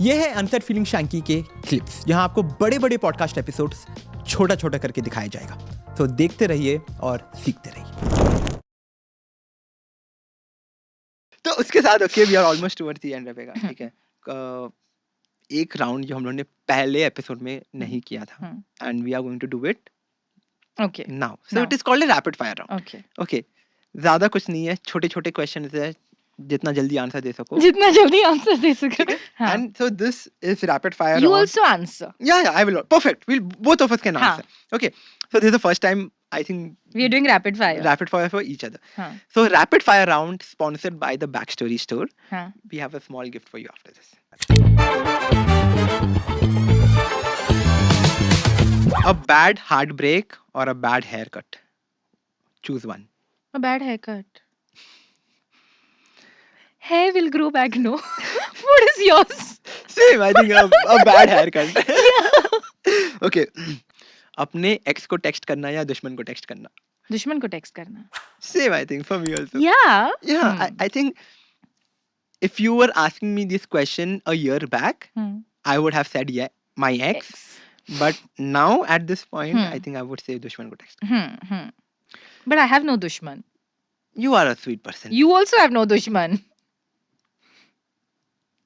ये है unset feeling Shanky के क्लिप्स, जहां आपको बड़े बड़े पॉडकास्ट एपिसोड्स छोटा छोटा करके दिखाया जाएगा। तो देखते रहिए और सीखते रहिए। तो उसके साथ okay we are almost towards the end रहेगा, ठीक है। एक राउंड जो हम लोगों ने पहले एपिसोड में नहीं किया था, and we are going to do it Okay. Now. So it is called a rapid fire round. Okay. Okay, ज्यादा कुछ नहीं है, छोटे छोटे क्वेश्चंस है, जितना जल्दी आंसर दे सको। जितना जल्दी आंसर दे सके. हाँ. And so this is rapid fire You round. also answer. Yeah, I will. Perfect. We'll both of us can हाँ. answer. Okay. So this is the first time I think We are doing rapid fire. rapid fire for each other. हाँ. So rapid fire round sponsored by the Backstory store. हाँ. We have a small gift for you after this. A bad heartbreak or a bad haircut? Choose one. A bad haircut. Hair will grow back, no? What is yours? Same, I think a bad haircut. Okay. अपने x को text करना या दुश्मन को text करना? दुश्मन को text करना. Same, I think, for me also. Yeah. Yeah, I think if you were asking me this question a year back, I would have said yeah, my ex. But now at this point, I think I would say dushman ko text. But I have no dushman. You are a sweet person. You also have no dushman.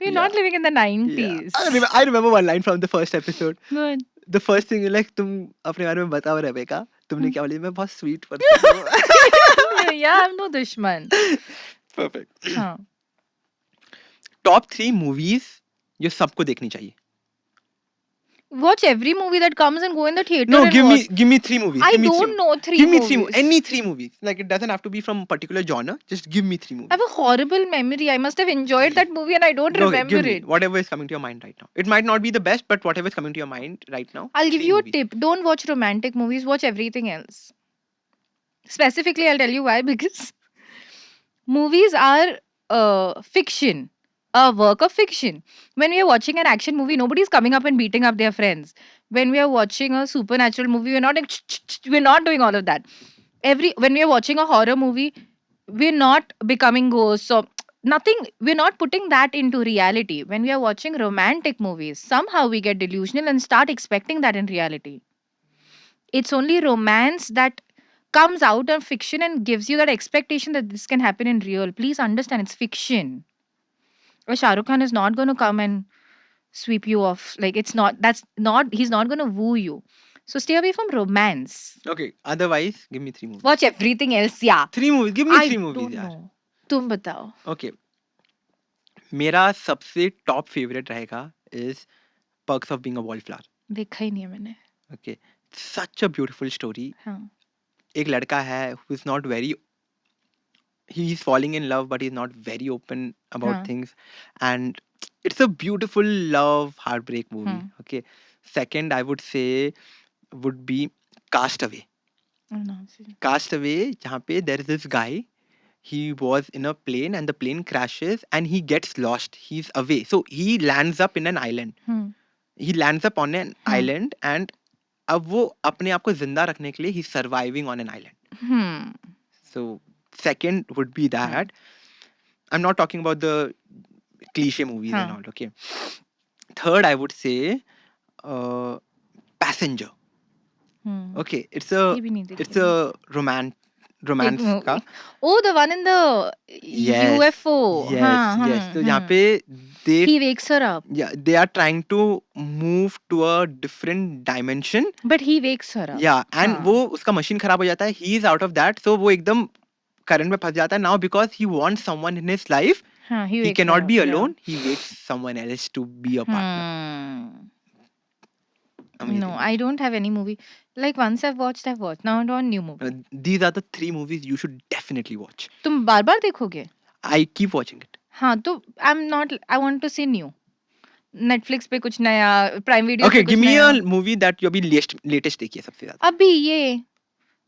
We're not living in the 90s. Yeah. I remember one line from the first episode. Good. The first thing like, तुम अपने बारे में बताओ Rebecca, तुमने क्या बोली? मैं बहुत sweet person हूँ. Yeah, I have no dushman. Perfect. हाँ. Top 3 movies जो सबको देखनी चाहिए. Watch every movie that comes and go in the theater. No, and give me 3 movies. I Give me don't 3. know 3 Give me movies. 3 any 3 movies. Like it doesn't have to be from particular genre. Just give me 3 movies. I have a horrible memory. I must have enjoyed that movie and I don't remember give me it. whatever is coming to your mind right now. It might not be the best, but whatever is coming to your mind right now. I'll give 3 you movies. a tip. Don't watch romantic movies. Watch everything else. Specifically, I'll tell you why. Because movies are fiction. A work of fiction. When we are watching an action movie, nobody's coming up and beating up their friends. When we are watching a supernatural movie, we're not like, we're not doing all of that. When we are watching a horror movie, we're not becoming ghosts. So nothing, we're not putting that into reality. When we are watching romantic movies, somehow we get delusional and start expecting that in reality. It's only romance that comes out of fiction and gives you that expectation that this can happen in real. Please understand, it's fiction. Shah Rukh Khan is not going to come and sweep you off. Like he's not going to woo you. So stay away from romance. Okay. Otherwise, give me 3 movies. Watch everything else. Yeah. 3 movies. Give me 3 I movies, don't यार. know. तुम बताओ. Okay. मेरा सबसे top favorite रहेगा is Perks of Being a Wallflower. देखा ही नहीं है मैंने. Okay. Such a beautiful story. हाँ. एक लड़का है who is not very, he's falling in love but he's not very open about हाँ. things, and it's a beautiful love heartbreak movie. Okay. Second, I would say would be Castaway. Castaway, जहाँ पे there is this guy, he was in a plane and the plane crashes and he gets lost. He's away. So he lands up in an island. He lands up on an island and अब वो अपने आप को जिंदा रखने के लिए he's surviving on an island. So second would be that. I'm not talking about the cliche movies and all. Okay. Third, I would say Passenger. Okay, it's a romance का. Oh, the one in the UFO. Yes. So यहाँ पे he wakes her up. Yeah, they are trying to move to a different dimension. But he wakes her up. Yeah, and वो उसका machine खराब हो जाता है. He is out of that, so वो एकदम current में फंस जाता है. Now because he wants someone in his life, he cannot be alone. He waits someone else to be a partner. Amazing. No, I don't have any movie. Like once I've watched. Now I don't new movie. These are the 3 movies you should definitely watch. तुम बार-बार देखोगे? I keep watching it. हाँ तो I want to see new. Netflix पे कुछ नया, Prime Video Okay, पे give कुछ me नया. a movie that you अभी latest देखी है सबसे ज्यादा. अभी ये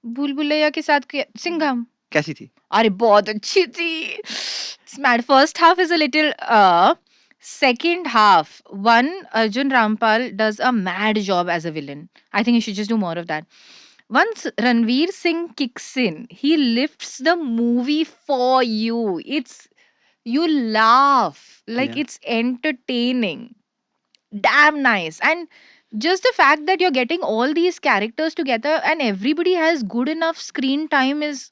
भूल भुलैया के साथ सिंघम. कैसी थी? अरे बहुत अच्छी थी. It's mad. First half is a little second half, Arjun Rampal does a mad job as a villain. I think he should just do more of that. Once Ranveer Singh kicks in, he lifts the movie for you. You laugh. Like Yeah. it's entertaining. damn nice. And just the fact that you're getting all these characters together and everybody has good enough screen time is,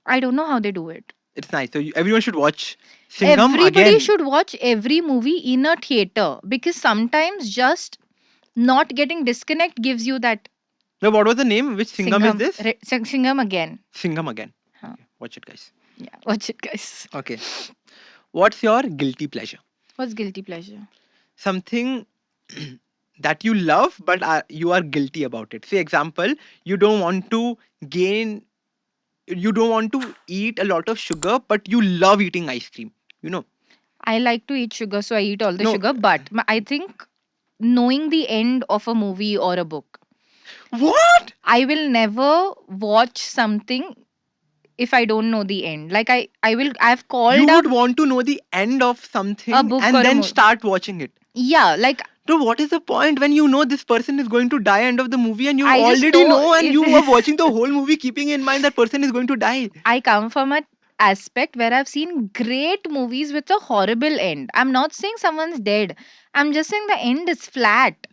I don't know how they do it. It's nice. So everyone should watch Singham Everybody again. should watch every movie in a theater, because sometimes just not getting disconnect gives you that No, what was the name? Which Singham is this? Singham again. Singham again. Huh. Okay, watch it, guys. Yeah, watch it, guys. Okay. What's your guilty pleasure? What's guilty pleasure? Something that you love, but you are guilty about it. Say, example, you don't want to gain, you don't want to eat a lot of sugar, but you love eating ice cream. You know? I like to eat sugar, so I eat all the No. sugar. But I think knowing the end of a movie or a book, What? I will never watch something if I don't know the end. Like I've called You up would want to know the end of something a book and or a then movie. start watching it. Yeah, like So what is the point when you know this person is going to die end of the movie and you I just already know know and if- you are watching the whole movie keeping in mind that person is going to die? I come from an aspect where I've seen great movies with a horrible end. I'm not saying someone's dead. I'm just saying the end is flat.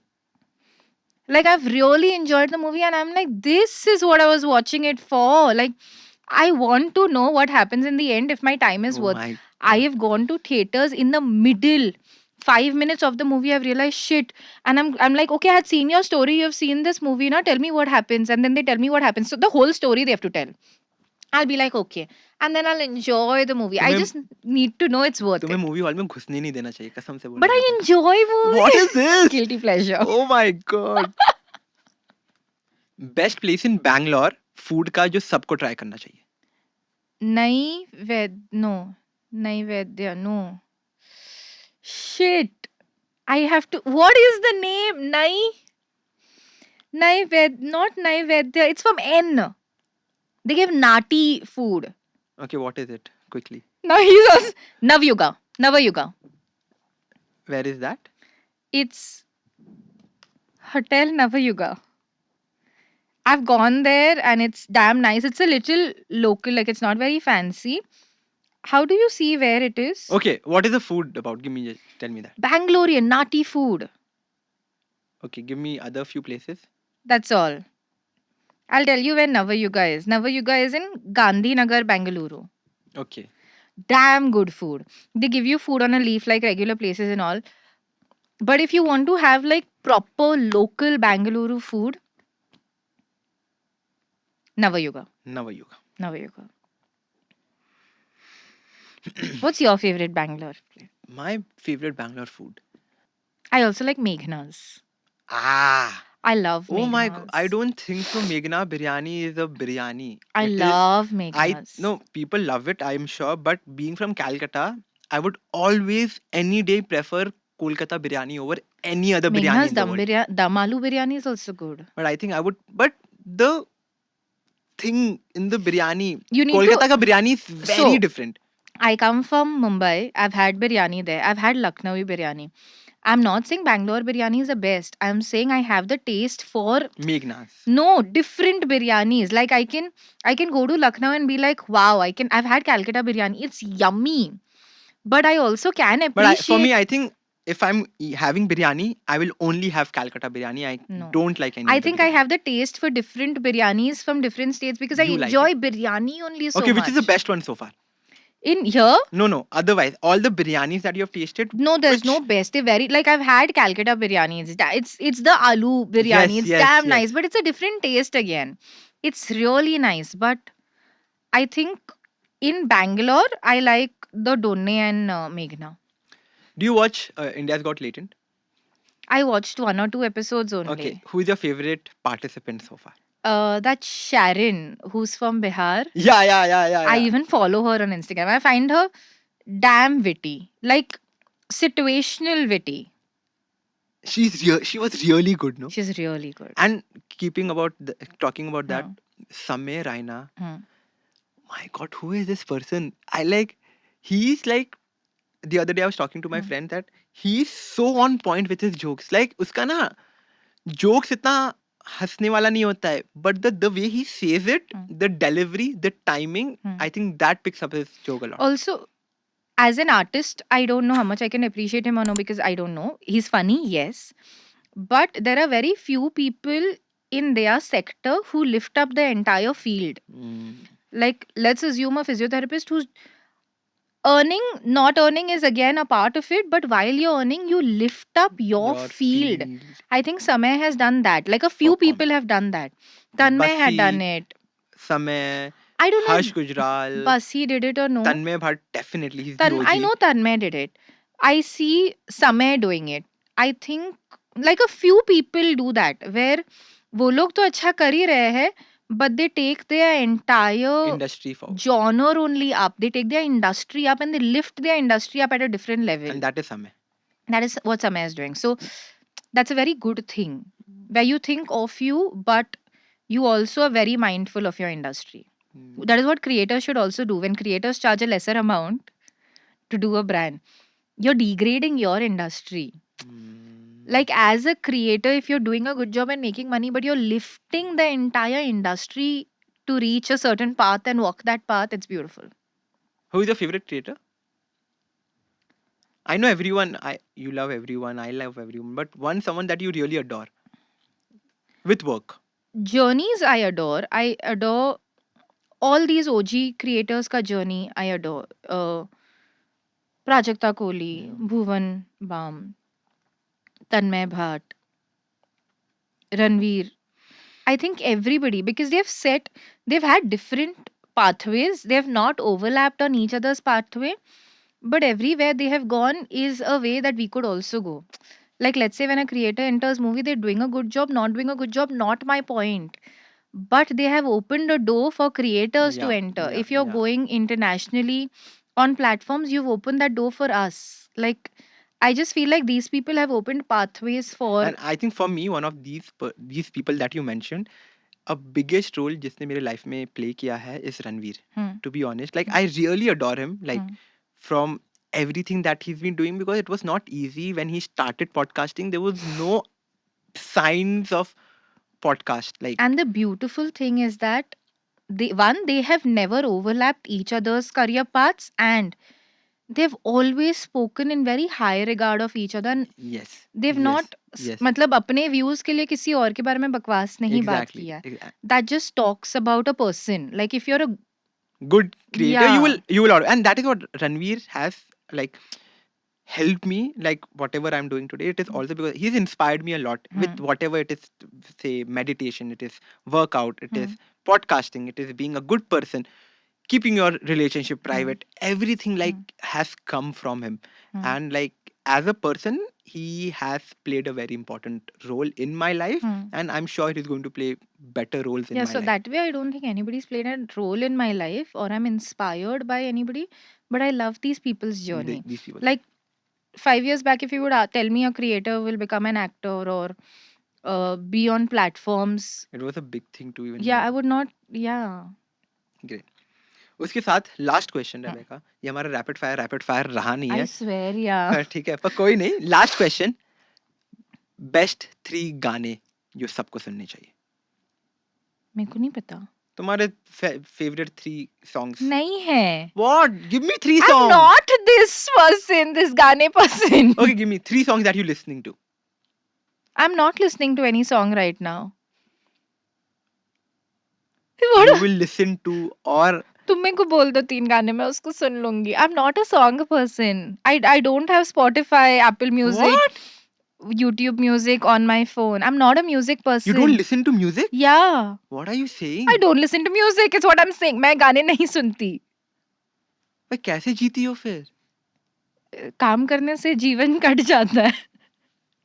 Like I've really enjoyed the movie and I'm like, this is what I was watching it for. Like I want to know what happens in the end if my time is Oh worth. my I have gone to theaters in the middle. 5 minutes of the movie, I've realized shit. And I'm like, okay, I had seen your story, you've seen this movie, now tell me what happens. And then they tell me what happens. So the whole story they have to tell. I'll be like, okay. And then I'll enjoy the movie. I तुम्हें- just need to know it's worth तुम्हें it. Movie hall में घुसने नहीं देना चाहिए कसम से बोल But रहा I हूँ। enjoy movies. What is this? Guilty pleasure. Oh my god. Best place in Bangalore food का जो सबको ट्राई करना चाहिए। Naivedya, no. Shit. I have to. What is the name? Not Naivedya. It's from N. They give Nati food. Okay, what is it? Quickly. Now he's also Navayuga. Where is that? It's Hotel Navayuga. I've gone there and it's damn nice. It's a little local, like it's not very fancy. How do you see where it is? Okay, what is the food about? Tell me that. Bangalorean Nati food. Okay, give me other few places. That's all. I'll tell you where Navayuga is. Navayuga is in Gandhinagar, Bangalore. Okay. Damn good food. They give you food on a leaf like regular places and all. But if you want to have like proper local Bangalore food, Navayuga. Navayuga. What's your favorite Bangalore place? My favorite Bangalore food. I also like Meghna's. Ah. I love Oh my god. Meghna's. I don't think so. Meghna biryani is a biryani. I It is- love Meghna's. No, people love it, I'm sure. But being from Calcutta, I would always, any day, prefer Kolkata biryani over any other biryani Meghna's in the world. dum aloo biryani is also good. But I think I would. But the thing in the biryani, You need Kolkata to. ka biryani is very So- different. I come from Mumbai. I've had biryani there. I've had Lucknowi biryani. I'm not saying Bangalore biryani is the best. I'm saying I have the taste for Meghna's. no different biryanis. Like I can go to Lucknow and be like, wow, I've had Calcutta biryani. It's yummy. But I also can But appreciate. for me, I think if I'm having biryani, I will only have Calcutta biryani. I No. don't like any I other think I biryani. have the taste for different biryanis from different states because I You like enjoy biryani only so Okay, much. which is the best one so far? In here? No. Otherwise, all the biryanis that you have tasted. No, there's no Which- best. They vary. Like I've had Calcutta biryani. It's the aloo biryani. Yes, It's yes, damn yes. nice, but it's a different taste again. It's really nice. But I think in Bangalore, I like the Donne and Meghna. Do you watch India's Got Talent? I watched 1 or 2 episodes only. Okay, who is your favorite participant so far? That Sharon, who's from Bihar. Yeah. I even follow her on Instagram. I find her damn witty, like situational witty. She was really good, no? She's really good. And talking about that, Hmm. Samir Raina. Hmm. My God, who is this person? He's like, the other day I was talking to my Hmm. friend that he's so on point with his jokes. Like, uska na jokes itna हंसने वाला नहीं होता है, but the way he says it, Hmm. the delivery, the timing, Hmm. I think that picks up his joke a lot. Also, as an artist, I don't know how much I can appreciate him or no, because I don't know. He's funny, yes. But there are very few people in their sector who lift up the entire field. Like, let's assume a physiotherapist who's earning, not earning is again a part of it, but while you're earning, you lift up your field. I think Samay has done that. Like, a few people have done that. Tanmay had done it. Samay, I don't know. Harsh Gujral, Bus he did it or no. Tanmay Bhatt, definitely. He's the OG. I know Tanmay did it. I see Samay doing it. I think like a few people do that, where वो लोग तो अच्छा कर ही रहे हैं, but they take their entire industry forward. genre only up. They take their industry up and they lift their industry up at a different level. And that is Samay. That is what Samay is doing. So that's a very good thing, where you think of you, but you also are very mindful of your industry. That is what creators should also do. When creators charge a lesser amount to do a brand, you're degrading your industry. Like, as a creator, if you're doing a good job and making money, but you're lifting the entire industry to reach a certain path and walk that path, it's beautiful. Who is your favorite creator? I know everyone. You love everyone. I love everyone. But someone that you really adore with work. Journeys I adore. I adore all these OG creators ka journey. I adore. Prajakta Kohli, Bhuvan Bam, Tanmay Bhatt, Ranveer. I think everybody, because they've had different pathways. They have not overlapped on each other's pathway, but everywhere they have gone is a way that we could also go. Like, let's say when a creator enters movie, they're doing a good job, not doing a good job, not my point. But they have opened a door for creators to enter. If you're going internationally on platforms, you've opened that door for us. Like, I just feel like these people have opened pathways for. And I think for me, one of these people that you mentioned, a biggest role जिसने मेरे life में play किया है is Ranveer. To be honest, like I really adore him. Like from everything that he's been doing, because it was not easy when he started podcasting. There was no signs of podcast. Like, and the beautiful thing is that they have never overlapped each other's career paths, and they've always spoken in very high regard of each other. And yes, they've not मतलब अपने views के लिए किसी और के बारे में बकवास नहीं बात किया. That just talks about a person. Like, if you're a good creator, you will order. And that is what Ranveer has like helped me. Like, whatever I'm doing today, it is also because he's inspired me a lot with whatever it is. Say meditation, it is workout, it is podcasting, it is being a good person, keeping your relationship private. Everything like has come from him. And like, as a person, he has played a very important role in my life, and I'm sure he's going to play better roles in my life. So that way I don't think anybody's played a role in my life, or I'm inspired by anybody, but I love these people's journey. These people. Like, 5 years back, if you would tell me a creator will become an actor or be on platforms, it was a big thing to even know. I would not. Great. उसके साथ last question रहेगा. ये हमारा rapid fire रहा नहीं है. I swear, पर ठीक है, पर कोई नहीं. लास्ट क्वेश्चन, बेस्ट 3 गाने जो सबको सुनने चाहिए. मेरे को नहीं पता. तुम्हारे फेवरेट 3 सॉन्ग्स नहीं है. What? Give me 3 songs. I'm not this person, this गाने person. Okay, give me 3 songs that you're listening to. I'm not listening to any song right now. You will listen to, or तुम मेरे को बोल दो 3 गाने, मैं उसको सुन लूंगी. I'm not a song person. I don't have Spotify, Apple Music, what? YouTube Music on my phone. I'm not a music person. You don't listen to music? Yeah. What are you saying? I don't listen to music. It's what I'm saying. मैं गाने नहीं सुनती. मैं कैसे जीती हो फिर? काम करने से जीवन कट जाता है.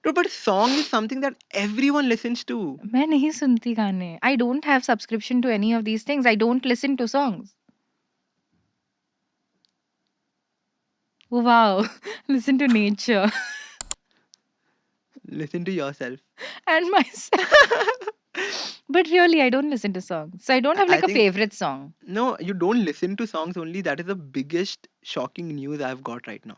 No, but song is something that everyone listens to. मैं नहीं सुनती गाने. I don't have subscription to any of these things. I don't listen to songs. Oh, wow. Listen to nature. Listen to yourself. And myself. But really, I don't listen to songs. So I don't have like a favorite song. No, you don't listen to songs only. That is the biggest shocking news I've got right now.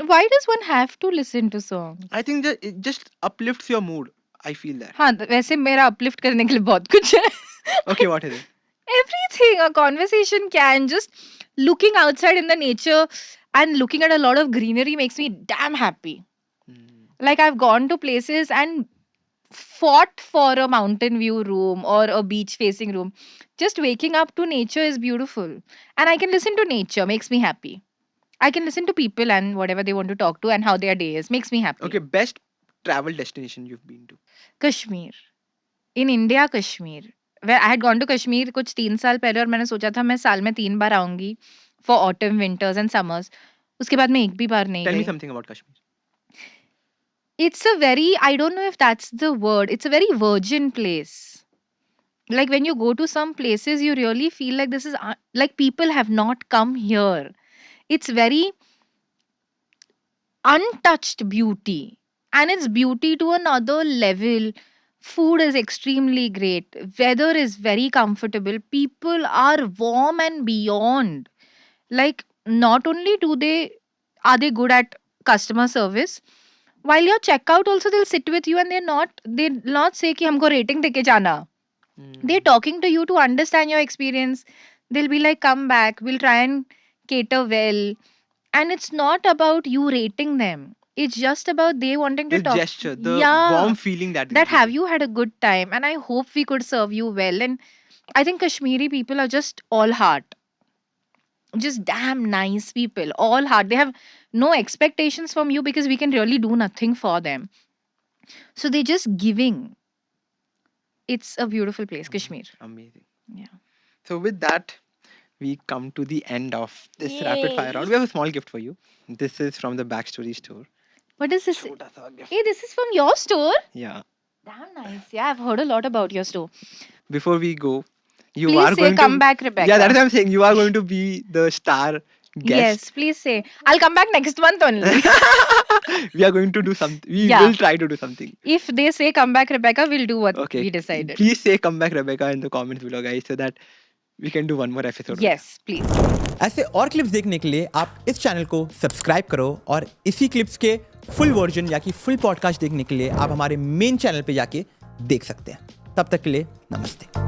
Why does one have to listen to songs? I think that it just uplifts your mood. I feel that. हाँ, वैसे मेरा uplift करने के लिए बहुत कुछ है. Okay, what is it? Everything. A conversation can just looking outside in the nature. and looking at a lot of greenery makes me damn happy. Like I've gone to places and fought for a mountain view room or a beach facing room. Just waking up to nature is beautiful. And I can listen to nature, makes me happy. I can listen to people and whatever they want to talk to and how their day is, makes me happy. Okay, best travel destination you've been to? Kashmir. In India, Kashmir. Where I had gone to Kashmir कुछ 3 साल पहले और मैंने सोचा था मैं साल में 3 बार आऊंगी for autumn, winters and summers. उसके बाद मैं एक भी बार नहीं Tell me गई. something about Kashmir. It's a very, I don't know if that's the word, it's a very virgin place. Like when you go to some places, you really feel like this is like people have not come here. It's very untouched beauty, and it's beauty to another level. Food is extremely great, weather is very comfortable, people are warm and beyond. Like not only are they good at customer service, while your checkout also they'll sit with you and they'll not say कि हमको rating देके जाना. They're talking to you to understand your experience. They'll be like, come back, we'll try and cater well. And it's not about you rating them. It's just about they wanting to The talk. gesture, the Yeah. warm feeling that they That give you. have you had a good time? And I hope we could serve you well. And I think Kashmiri people are just all heart. Just damn nice people. All heart. They have no expectations from you because we can really do nothing for them. So they're just giving. It's a beautiful place, Kashmir. Amazing. Yeah. So with that, we come to the end of this rapid fire Yay. round. We have a small gift for you. This is from the Backstory store. What is this? Chota sa gift. Hey, this is from your store? Yeah. Damn nice. Yeah, I've heard a lot about your store. Before we go, you Please are say going come to. back, Rebecca. Yeah, that's what I'm saying. You are going to be the star guest. Yes, please say. I'll come back next month only. We are going to do something. We Yeah. will try to do something. If they say come back, Rebecca, we'll do what Okay. we decided. Please say come back Rebecca in the comments below, guys, so that we can do one more episode. Yes, please. ऐसे और clips देखने के लिए आप इस channel को subscribe करो और इसी क्लिप्स के फुल वर्जन या कि फुल पॉडकास्ट देखने के लिए आप हमारे मेन चैनल पे जाके देख सकते हैं. तब तक के लिए नमस्ते.